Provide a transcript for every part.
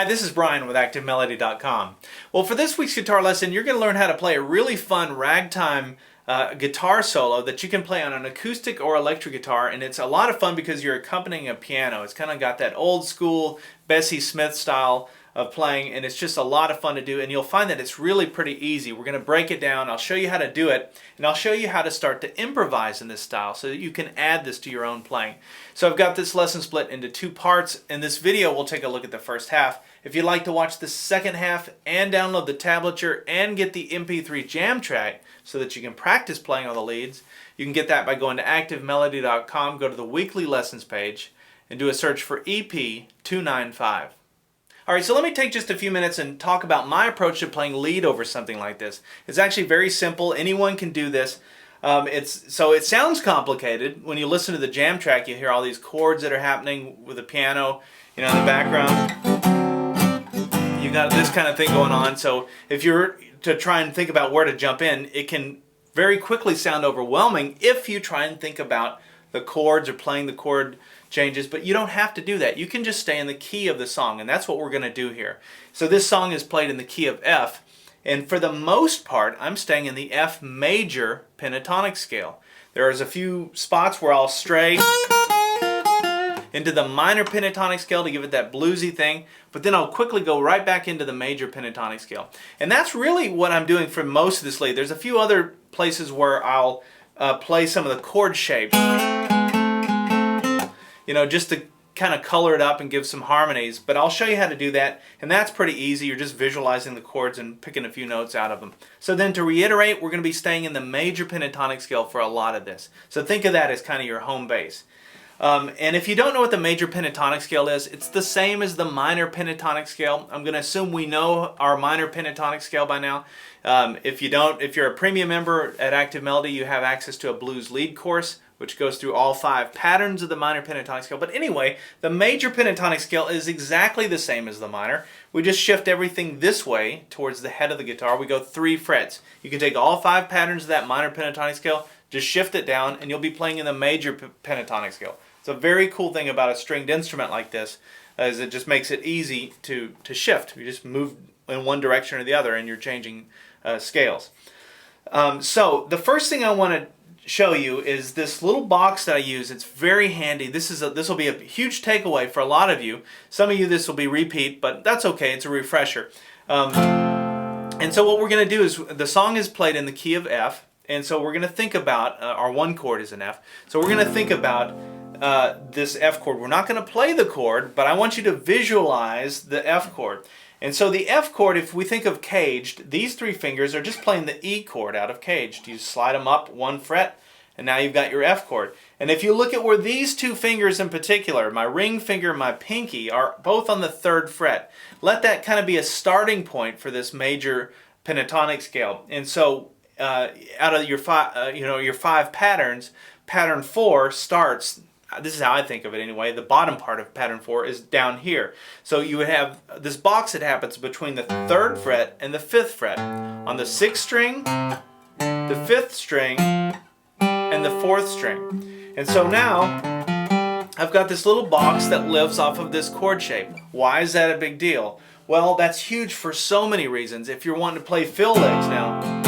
this is Brian with ActiveMelody.com. Well, for this week's guitar lesson, you're going to learn how to play a really fun ragtime guitar solo that you can play on an acoustic or electric guitar, and it's a lot of fun because you're accompanying a piano. It's kind of got that old school Bessie Smith style of playing, and it's just a lot of fun to do, and you'll find that it's really pretty easy. We're going to break it down. I'll show you how to do it, and I'll show you how to start to improvise in this style so that you can add this to your own playing. So I've got this lesson split into two parts. In this video, we'll take a look at the first half. If you'd like to watch the second half and download the tablature and get the MP3 jam track so that you can practice playing all the leads, you can get that by going to ActiveMelody.com, go to the weekly lessons page, and do a search for EP295. Alright, so let me take just a few minutes and talk about my approach to playing lead over something like this. It's actually very simple. Anyone can do this. So it sounds complicated. When you listen to the jam track, you hear all these chords that are happening with the piano, in the background. You got this kind of thing going on. So if you're to try and think about where to jump in, it can very quickly sound overwhelming if you try and think about the chords or playing the chord changes, but you don't have to do that. You can just stay in the key of the song, and that's what we're going to do here. So this song is played in the key of F, and for the most part I'm staying in the F major pentatonic scale. There's a few spots where I'll stray into the minor pentatonic scale to give it that bluesy thing, but then I'll quickly go right back into the major pentatonic scale. And that's really what I'm doing for most of this lead. There's a few other places where I'll play some of the chord shapes, just to kind of color it up and give some harmonies, but I'll show you how to do that, and that's pretty easy. You're just visualizing the chords and picking a few notes out of them. So then to reiterate, we're going to be staying in the major pentatonic scale for a lot of this. So think of that as kind of your home base. And if you don't know what the major pentatonic scale is, it's the same as the minor pentatonic scale. I'm going to assume we know our minor pentatonic scale by now. If you don't, if you're a premium member at Active Melody, you have access to a blues lead course, which goes through all 5 patterns of the minor pentatonic scale. But anyway, the major pentatonic scale is exactly the same as the minor. We just shift everything this way towards the head of the guitar. We go 3 frets. You can take all 5 patterns of that minor pentatonic scale, just shift it down, and you'll be playing in the major pentatonic scale. It's a very cool thing about a stringed instrument like this, is it just makes it easy to shift. You just move in one direction or the other, and you're changing scales. So the first thing I want to show you is this little box that I use. It's very handy. This will be a huge takeaway for a lot of you. Some of you this will be repeat, but that's okay. It's a refresher. And so what we're going to do is the song is played in the key of F, and so we're going to think about our one chord is an F. So we're going to think about this F chord. We're not going to play the chord, but I want you to visualize the F chord. And so the F chord, if we think of caged, these 3 fingers are just playing the E chord out of caged. You slide them up 1 fret, and now you've got your F chord. And if you look at where these 2 fingers in particular, my ring finger and my pinky, are both on the 3rd fret, let that kind of be a starting point for this major pentatonic scale. And so out of your 5 patterns, pattern 4 starts. This is how I think of it anyway. The bottom part of pattern 4 is down here. So you would have this box that happens between the 3rd fret and the 5th fret. On the 6th string, the 5th string, and the 4th string. And so now I've got this little box that lives off of this chord shape. Why is that a big deal? Well, that's huge for so many reasons. If you're wanting to play fill legs now,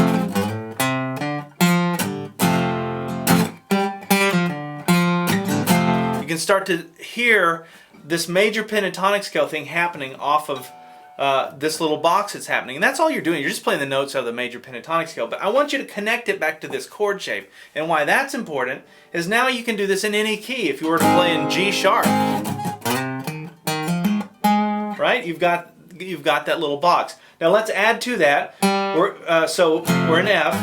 you can start to hear this major pentatonic scale thing happening off of this little box that's happening. And that's all you're doing. You're just playing the notes of the major pentatonic scale. But I want you to connect it back to this chord shape. And why that's important is now you can do this in any key. If you were to play in G sharp, right? You've got that little box. Now let's add to that. So we're in F.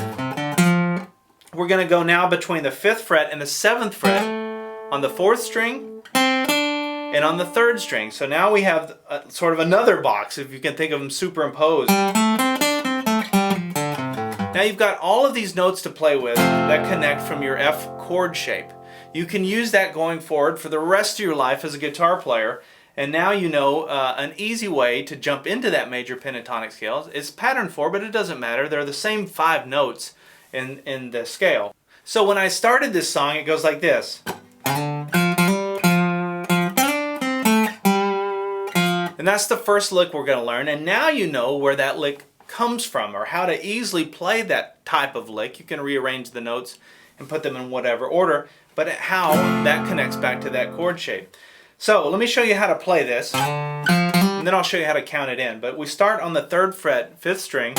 We're going to go now between the 5th fret and the 7th fret on the 4th string and on the 3rd string. So now we have sort of another box, if you can think of them superimposed. Now you've got all of these notes to play with that connect from your F chord shape. You can use that going forward for the rest of your life as a guitar player, and now you know an easy way to jump into that major pentatonic scale. It's pattern 4, but it doesn't matter. They're the same 5 notes in the scale. So when I started this song, it goes like this. And And that's the first lick we're going to learn. And now you know where that lick comes from, or how to easily play that type of lick. You can rearrange the notes and put them in whatever order, but how that connects back to that chord shape. So let me show you how to play this, and then I'll show you how to count it in. But we start on the 3rd fret, 5th string,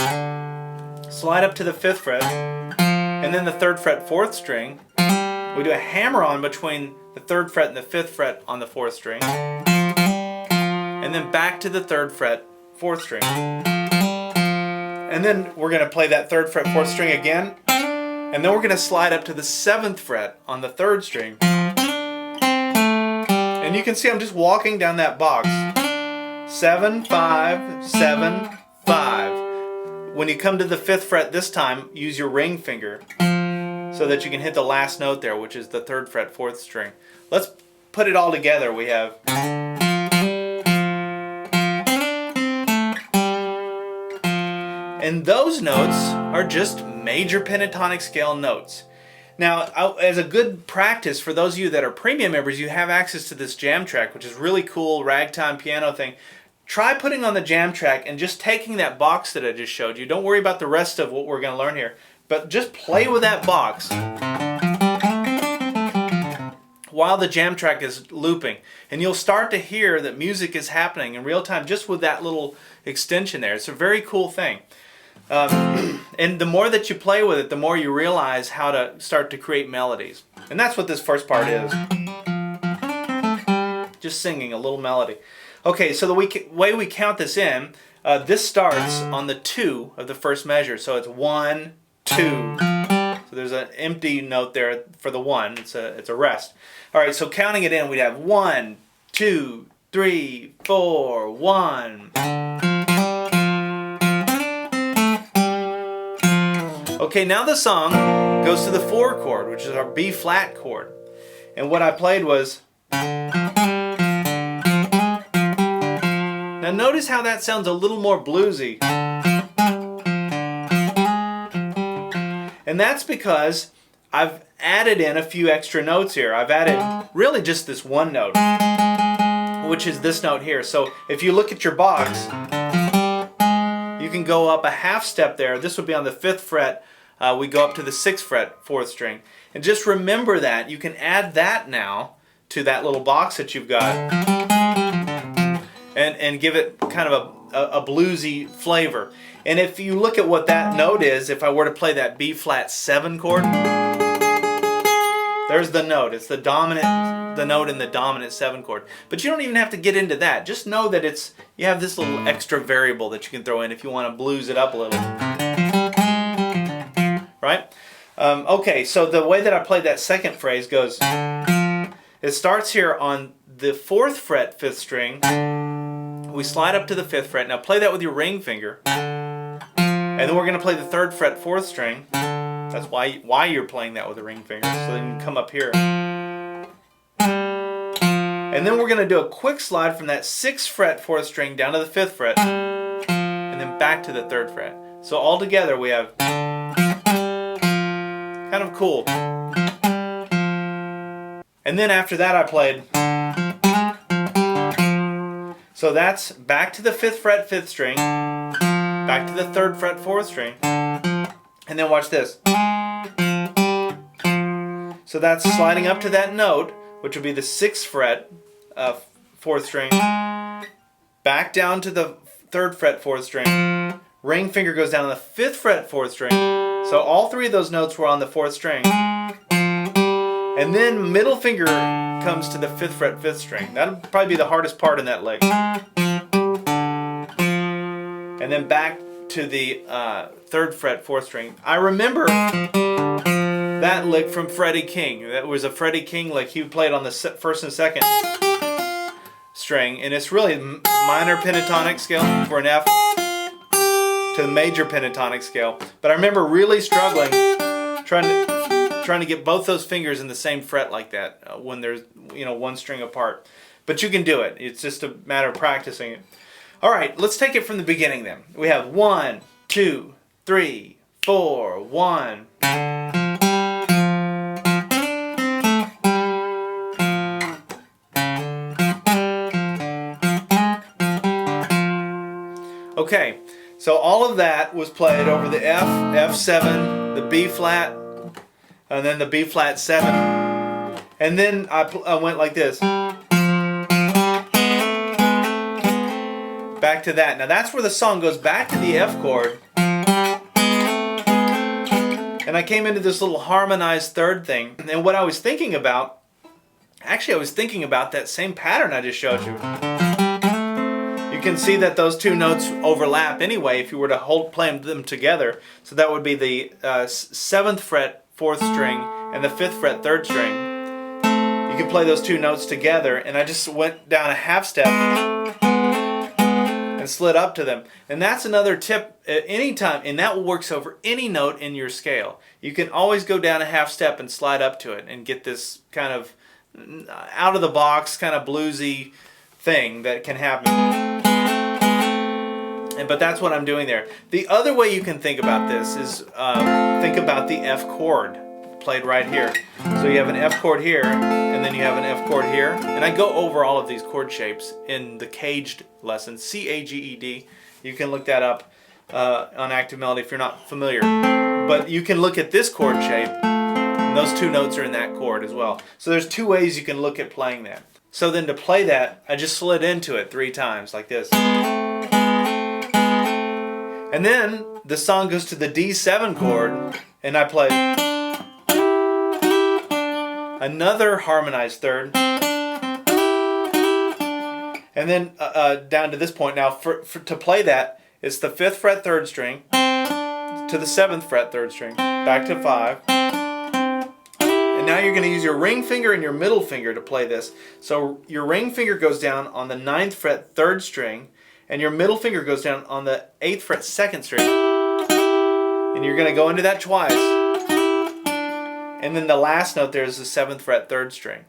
slide up to the 5th fret, and then the 3rd fret, 4th string. We do a hammer-on between the 3rd fret and the 5th fret on the 4th string, and then back to the 3rd fret, 4th string. And then we're going to play that 3rd fret, 4th string again, and then we're going to slide up to the 7th fret on the 3rd string. And you can see I'm just walking down that box. 7, 5, 7, 5. When you come to the 5th fret this time, use your ring finger so that you can hit the last note there, which is the 3rd fret, 4th string. Let's put it all together. We have... And those notes are just major pentatonic scale notes. Now, as a good practice for those of you that are premium members, you have access to this jam track, which is really cool, ragtime piano thing. Try putting on the jam track and just taking that box that I just showed you. Don't worry about the rest of what we're going to learn here, but just play with that box while the jam track is looping. And you'll start to hear that music is happening in real time just with that little extension there. It's a very cool thing. And the more that you play with it, the more you realize how to start to create melodies. And that's what this first part is. Just singing a little melody. Okay, so the way we count this in, this starts on the 2 of the first measure. So it's 1, 2. So there's an empty note there for the 1. It's a rest. All right, so counting it in, we'd have 1, 2, 3, 4, 1. Okay, now the song goes to the 4 chord, which is our B flat chord. And what I played was... Now notice how that sounds a little more bluesy. And that's because I've added in a few extra notes here. I've added really just this one note, which is this note here. So if you look at your box, you can go up a half step there. This would be on the 5th fret. We go up to the 6th fret, 4th string. And just remember that. You can add that now to that little box that you've got and give it kind of a bluesy flavor. And if you look at what that note is, if I were to play that B flat 7 chord, there's the note. It's the note in the dominant 7 chord. But you don't even have to get into that. Just know that you have this little extra variable that you can throw in if you want to blues it up a little. Right? Okay, so the way that I played that second phrase goes, it starts here on the 4th fret, 5th string. We slide up to the 5th fret. Now play that with your ring finger. And then we're going to play the 3rd fret, 4th string. That's why you're playing that with a ring finger. So then you can come up here. And then we're going to do a quick slide from that 6th fret, 4th string down to the 5th fret. And then back to the 3rd fret. So all together we have... Kind of cool. And then after that I played... So that's back to the 5th fret, 5th string, back to the 3rd fret, 4th string, and then watch this. So that's sliding up to that note, which would be the 6th fret, 4th string, back down to the 3rd fret, 4th string, ring finger goes down to the 5th fret, 4th string. So all 3 of those notes were on the 4th string. And then middle finger comes to the 5th fret, 5th string. That'll probably be the hardest part in that lick. And then back to the 3rd fret, 4th string. I remember that lick from Freddie King. That was a Freddie King lick. He played on the 1st and 2nd string. And it's really minor pentatonic scale for an F to the major pentatonic scale. But I remember really struggling trying to get both those fingers in the same fret like that when there's one string apart. But you can do it. It's just a matter of practicing it. All right, let's take it from the beginning then. We have 1, 2, 3, 4, 1. Okay, so all of that was played over the F, F7, the B flat, and then the B flat 7. And then I went like this. Back to that. Now that's where the song goes back to the F chord. And I came into this little harmonized third thing. And what I was thinking about, actually I was thinking about that same pattern I just showed you. You can see that those two notes overlap anyway if you were to play them together. So that would be the 7th fret 4th string and the 5th fret 3rd string. You can play those two notes together, and I just went down a half step and slid up to them. And that's another tip at any time, and that works over any note in your scale. You can always go down a half step and slide up to it and get this kind of out of the box, kind of bluesy thing that can happen. But that's what I'm doing there. The other way you can think about this is think about the F chord played right here. So you have an F chord here, and then you have an F chord here. And I go over all of these chord shapes in the Caged lesson, C-A-G-E-D. You can look that up on Active Melody if you're not familiar. But you can look at this chord shape, and those two notes are in that chord as well. So there's two ways you can look at playing that. So then to play that, I just slid into it 3 times like this. And then the song goes to the D7 chord, and I play another harmonized third. And then down to this point. Now to play that, it's the 5th fret 3rd string to the 7th fret 3rd string, back to 5. And now you're going to use your ring finger and your middle finger to play this. So your ring finger goes down on the 9th fret 3rd string, and your middle finger goes down on the 8th fret 2nd string. And you're going to go into that twice. And then the last note there is the 7th fret 3rd string.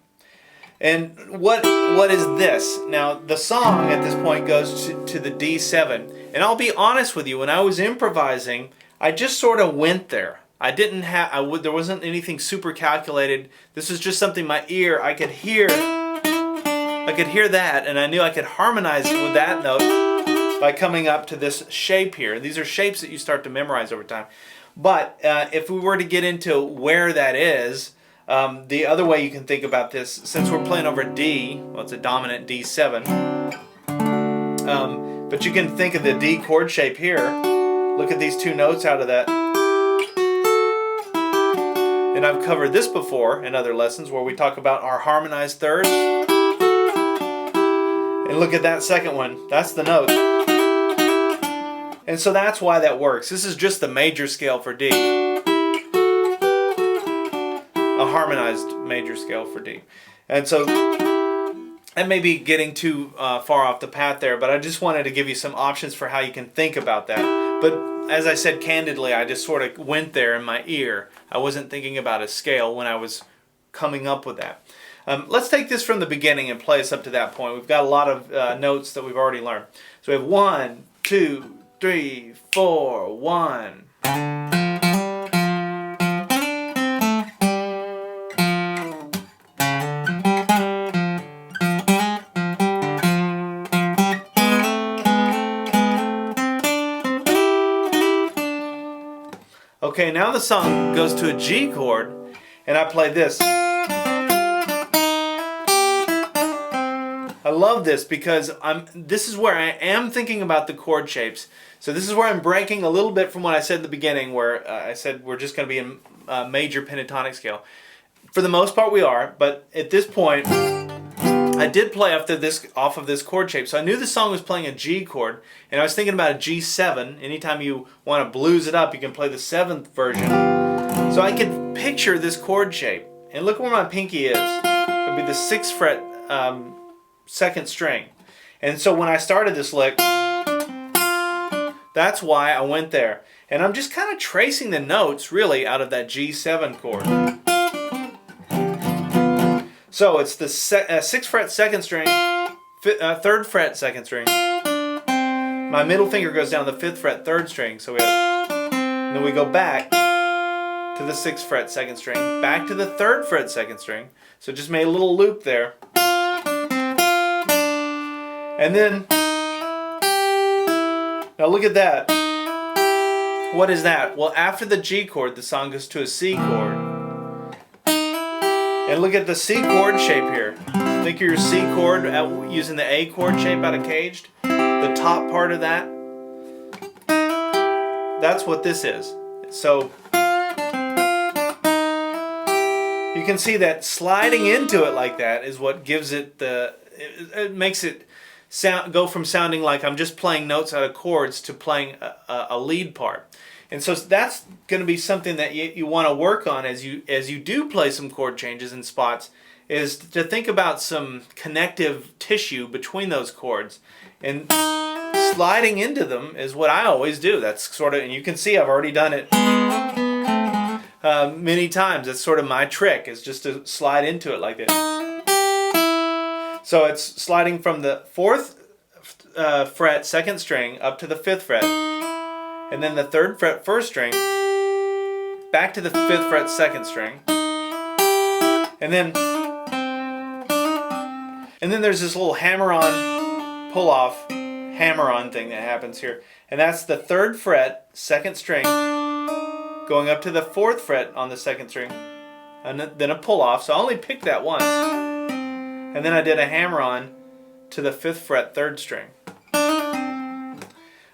And what is this? Now the song at this point goes to the D7. And I'll be honest with you, when I was improvising, I just sort of went there. I didn't have, there wasn't anything super calculated. This is just something my ear, I could hear that, and I knew I could harmonize with that note by coming up to this shape here. These are shapes that you start to memorize over time. But if we were to get into where that is, the other way you can think about this, since we're playing over D, well, it's a dominant D7, but you can think of the D chord shape here. Look at these two notes out of that. And I've covered this before in other lessons where we talk about our harmonized thirds. And look at that second one. That's the note. And so that's why that works. This is just the major scale for D. A harmonized major scale for D. And so that may be getting too far off the path there, but I just wanted to give you some options for how you can think about that. But as I said candidly, I just sort of went there in my ear. I wasn't thinking about a scale when I was coming up with that. Let's take this from the beginning and play us up to that point. We've got a lot of notes that we've already learned. So we have 1, 2, 3, 4, 1. Okay, now the song goes to a G chord, and I play this. I love this because this is where I am thinking about the chord shapes. So this is where I'm breaking a little bit from what I said at the beginning, where I said we're just going to be in major pentatonic scale. For the most part we are, but at this point I did play off of this chord shape. So I knew the song was playing a G chord, and I was thinking about a G7. Anytime you want to blues it up, you can play the 7th version. So I could picture this chord shape. And look where my pinky is. It would be the 6th fret 2nd string. And so when I started this lick, that's why I went there. And I'm just kind of tracing the notes really out of that G7 chord. So it's the 6th fret 2nd string, 3rd fret 2nd string. My middle finger goes down the 5th fret 3rd string. So and then we go back to the 6th fret 2nd string, back to the 3rd fret 2nd string. So just made a little loop there. And then Now look at that. What is that? Well, after the G chord, the song goes to a C chord. And look at the C chord shape here. Think of your C chord using the A chord shape out of Caged. The top part of that. That's what this is. So you can see that sliding into it like that is what gives it the. It makes it go from sounding like I'm just playing notes out of chords to playing a lead part. And so that's going to be something that you want to work on as you do play some chord changes and spots, is to think about some connective tissue between those chords. And sliding into them is what I always do. That's sort of, and you can see I've already done it many times. That's sort of my trick, is just to slide into it like this. So it's sliding from the 4th fret 2nd string up to the 5th fret, and then the 3rd fret 1st string back to the 5th fret 2nd string, and then there's this little hammer-on, pull-off, hammer-on thing that happens here, and that's the 3rd fret 2nd string going up to the 4th fret on the 2nd string, and then a pull-off. So I only picked that once. And then I did a hammer-on to the 5th fret 3rd string.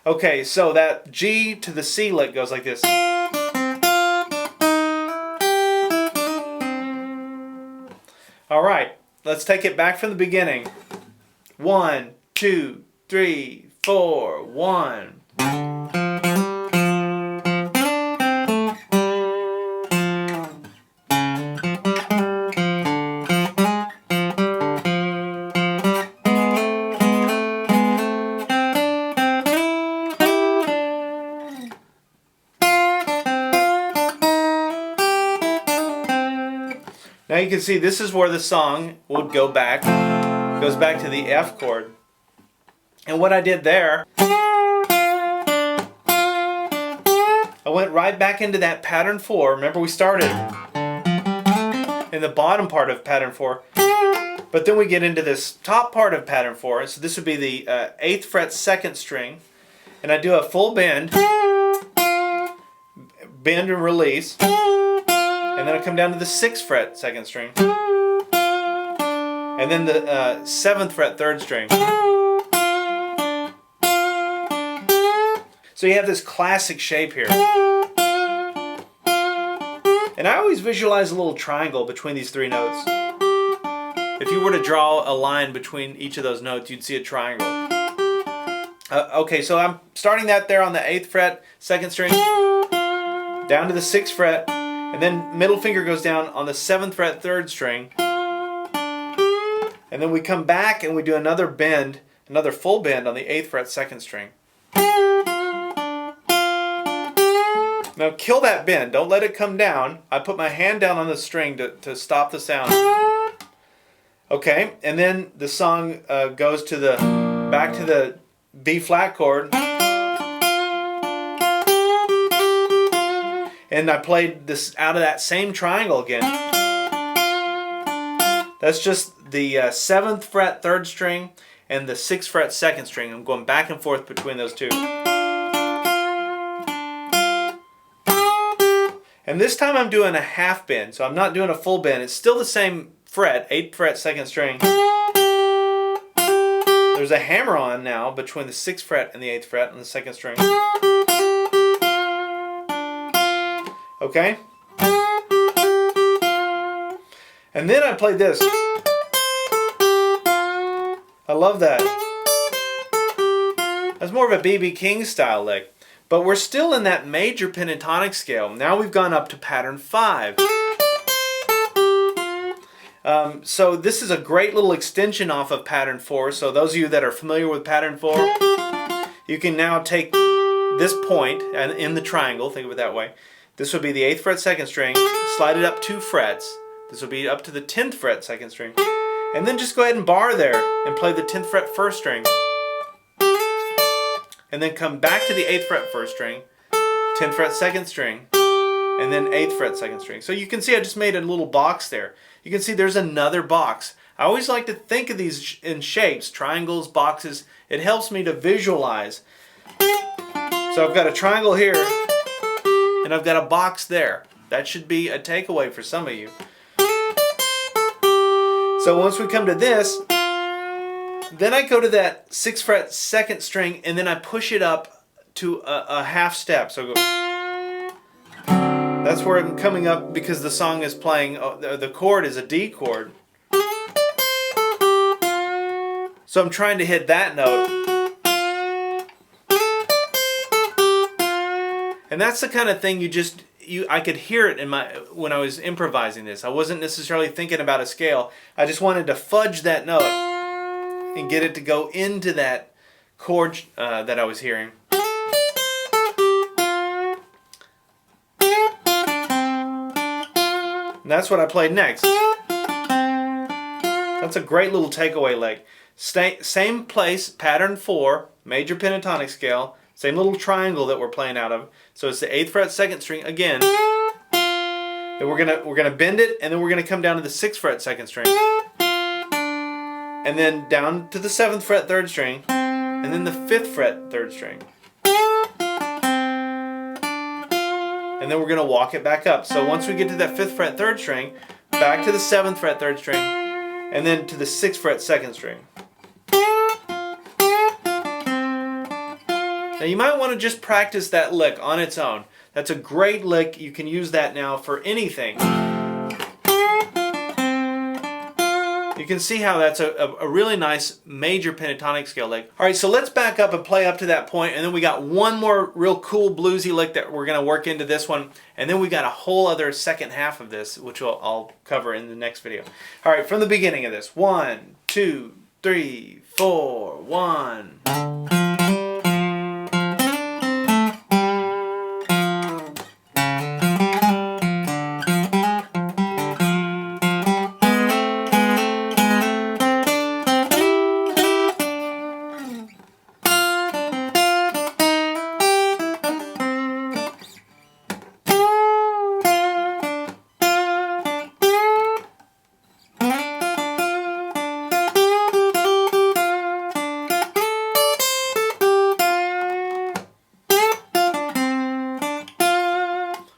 Okay, so that G to the C lick goes like this. All right, let's take it back from the beginning. 1, 2, 3, 4, 1. Now you can see this is where the song would go back. Goes back to the F chord. And what I did there, I went right back into that pattern 4. Remember, we started in the bottom part of pattern 4. But then we get into this top part of pattern 4. So this would be the 8th fret 2nd string. And I do a full bend. Bend and release. And then I come down to the 6th fret 2nd string. And then the 7th fret 3rd string. So you have this classic shape here. And I always visualize a little triangle between these 3 notes. If you were to draw a line between each of those notes, you'd see a triangle. Okay, so I'm starting that there on the 8th fret 2nd string, down to the 6th fret, and then middle finger goes down on the 7th fret 3rd string. And then we come back and we do another bend, another full bend on the 8th fret 2nd string. Now kill that bend, don't let it come down. I put my hand down on the string to stop the sound. Okay, and then the song goes to back to the B flat chord. And I played this out of that same triangle again. That's just the 7th fret 3rd string and the 6th fret 2nd string. I'm going back and forth between those two. And this time I'm doing a half bend, so I'm not doing a full bend. It's still the same fret, 8th fret 2nd string. There's a hammer on now between the 6th fret and the 8th fret on the 2nd string. Okay? And then I played this. I love that. That's more of a B.B. King style lick. But we're still in that major pentatonic scale. Now we've gone up to pattern 5. So this is a great little extension off of pattern 4. So those of you that are familiar with pattern 4, you can now take this point and in the triangle, think of it that way. This would be the 8th fret 2nd string, slide it up 2 frets. This will be up to the 10th fret 2nd string. And then just go ahead and bar there and play the 10th fret 1st string. And then come back to the 8th fret 1st string, 10th fret 2nd string, and then 8th fret 2nd string. So you can see I just made a little box there. You can see there's another box. I always like to think of these in shapes, triangles, boxes. It helps me to visualize. So I've got a triangle here, and I've got a box there. That should be a takeaway for some of you. So once we come to this, then I go to that 6th fret 2nd string, and then I push it up to a half step. So I go. That's where I'm coming up because the song is playing, the chord is a D chord. So I'm trying to hit that note. And that's the kind of thing I could hear it when I was improvising this. I wasn't necessarily thinking about a scale. I just wanted to fudge that note and get it to go into that chord that I was hearing. And that's what I played next. That's a great little takeaway lick. Same place, pattern 4, major pentatonic scale, same little triangle that we're playing out of. So it's the 8th fret 2nd string again. Then we're gonna bend it, and then we're gonna come down to the 6th fret 2nd string, and then down to the 7th fret 3rd string, and then the 5th fret 3rd string, and then we're gonna walk it back up. So once we get to that 5th fret 3rd string, back to the 7th fret 3rd string, and then to the 6th fret 2nd string. Now you might want to just practice that lick on its own. That's a great lick. You can use that now for anything. You can see how that's a really nice major pentatonic scale lick. Alright, so let's back up and play up to that point, and then we got one more real cool bluesy lick that we're going to work into this one, and then we got a whole other second half of this, which I'll cover in the next video. Alright, from the beginning of this. 1, 2, 3, 4, 1.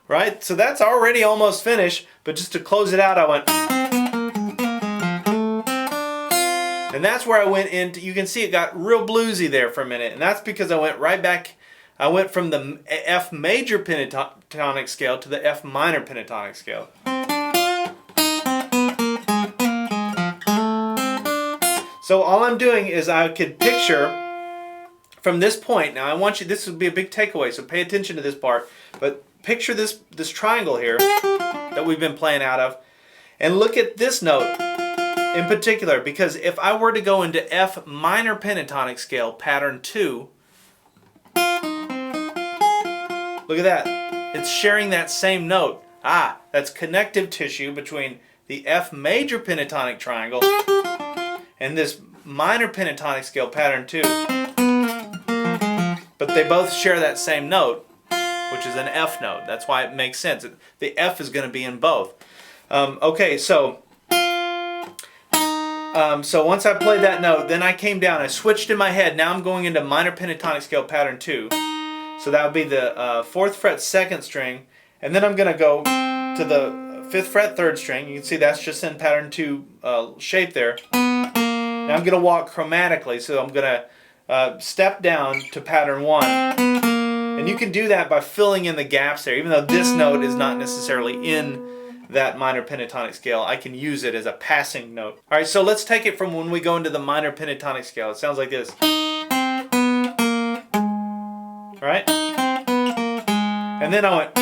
Right? So that's already almost finished, but just to close it out, I went. And that's where I went into, you can see it got real bluesy there for a minute, and that's because I went right back, I went from the F major pentatonic scale to the F minor pentatonic scale. So all I'm doing is I could picture from this point, now I want you, this would be a big takeaway, so pay attention to this part, but picture this triangle here that we've been playing out of, and look at this note in particular, because if I were to go into F minor pentatonic scale pattern 2, look at that, it's sharing that same note. That's connective tissue between the F major pentatonic triangle and this minor pentatonic scale pattern 2, but they both share that same note, which is an F note. That's why it makes sense. The F is going to be in both. Okay, so once I played that note, then I came down. I switched in my head. Now I'm going into minor pentatonic scale pattern 2. So that would be the 4th fret 2nd string, and then I'm going to go to the 5th fret 3rd string. You can see that's just in pattern 2 shape there. Now I'm going to walk chromatically, so I'm going to step down to pattern 1. And you can do that by filling in the gaps there. Even though this note is not necessarily in that minor pentatonic scale, I can use it as a passing note. Alright, so let's take it from when we go into the minor pentatonic scale. It sounds like this. Alright? And then I went,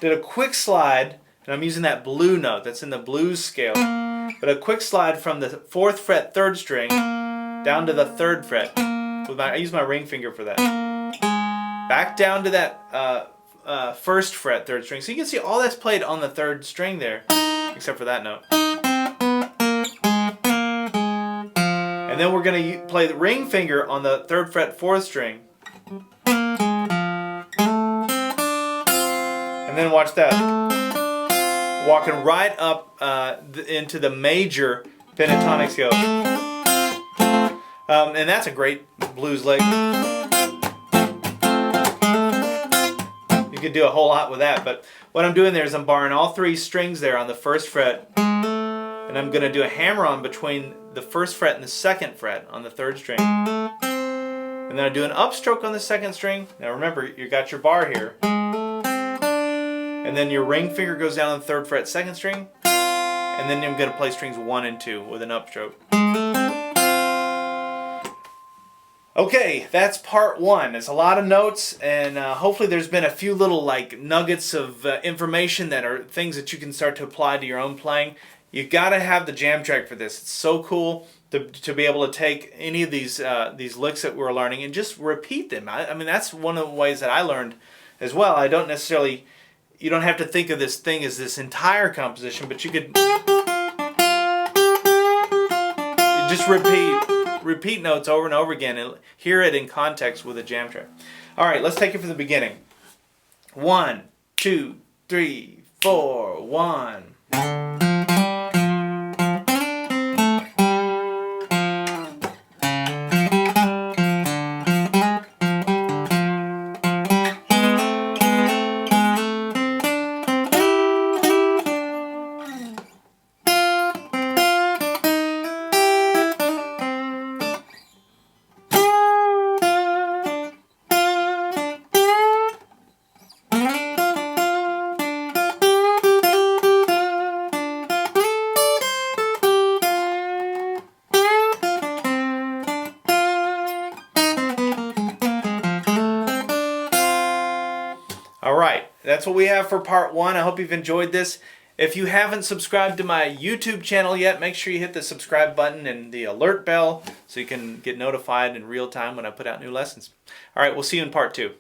did a quick slide, and I'm using that blue note that's in the blues scale, but a quick slide from the 4th fret 3rd string down to the 3rd fret. I use my ring finger for that. Back down to that 1st fret 3rd string. So you can see all that's played on the 3rd string there, except for that note. And then we're going to play the ring finger on the 3rd fret 4th string. And then watch that. Walking right up into the major pentatonic scale. And that's a great blues lick. could do a whole lot with that, but what I'm doing there is I'm barring all 3 strings there on the 1st fret, and I'm going to do a hammer-on between the 1st fret and the 2nd fret on the 3rd string. And then I do an upstroke on the 2nd string. Now remember, you got your bar here. And then your ring finger goes down on the 3rd fret, 2nd string. And then I'm going to play strings 1 and 2 with an upstroke. Okay, that's part 1. It's a lot of notes, and hopefully there's been a few little like nuggets of information that are things that you can start to apply to your own playing. You got to have the jam track for this. It's so cool to be able to take any of these licks that we're learning and just repeat them. I mean, that's one of the ways that I learned as well. I don't necessarily, you don't have to think of this thing as this entire composition, but you could just repeat notes over and over again and hear it in context with a jam track. All right, let's take it from the beginning. 1, 2, 3, 4, 1. Alright, that's what we have for part 1. I hope you've enjoyed this. If you haven't subscribed to my YouTube channel yet, make sure you hit the subscribe button and the alert bell so you can get notified in real time when I put out new lessons. Alright, we'll see you in part 2.